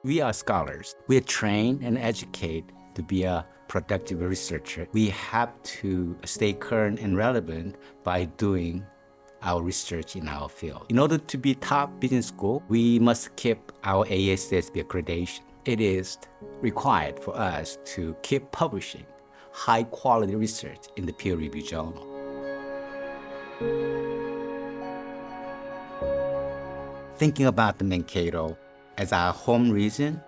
We are scholars. We are trained and educated to be a productive researcher. We have to stay current and relevant by doing our research in our field. In order to be top business school, we must keep our ASSB accreditation. It is required for us to keep publishing high quality research in the peer review journal. Thinking about the Mankato as our home region,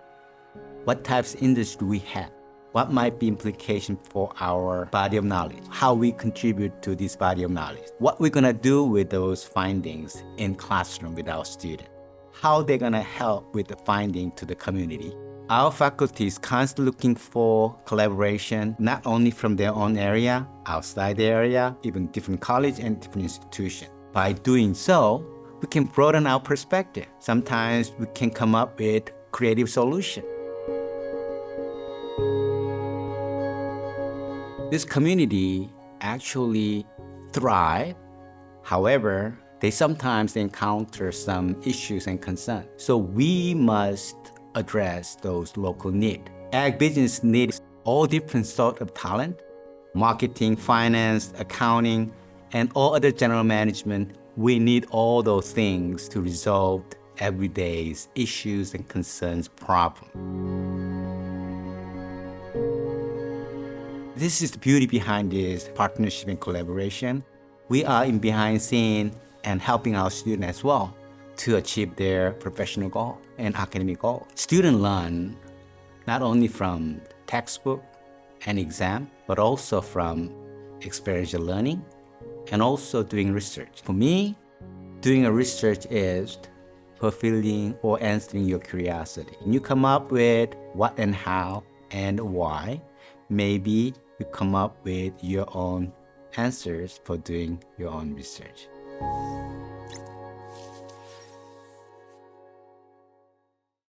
what types of industry we have, what might be implication for our body of knowledge, how we contribute to this body of knowledge, what we're gonna do with those findings in classroom with our students, how they're gonna help with the finding to the community. Our faculty is constantly looking for collaboration, not only from their own area, outside the area, even different college and different institutions. By doing so, we can broaden our perspective. Sometimes we can come up with creative solutions. This community actually thrive. However, they sometimes encounter some issues and concerns. So we must address those local needs. Ag business needs all different sorts of talent, marketing, finance, accounting, and all other general management. We need all those things to resolve everyday's issues and concerns problems. This is the beauty behind this partnership and collaboration. We are in behind scene and helping our students as well to achieve their professional goal and academic goal. Students learn not only from textbook and exam, but also from experiential learning and also doing research. For me, doing a research is fulfilling or answering your curiosity. When you come up with what and how and why, maybe you come up with your own answers for doing your own research.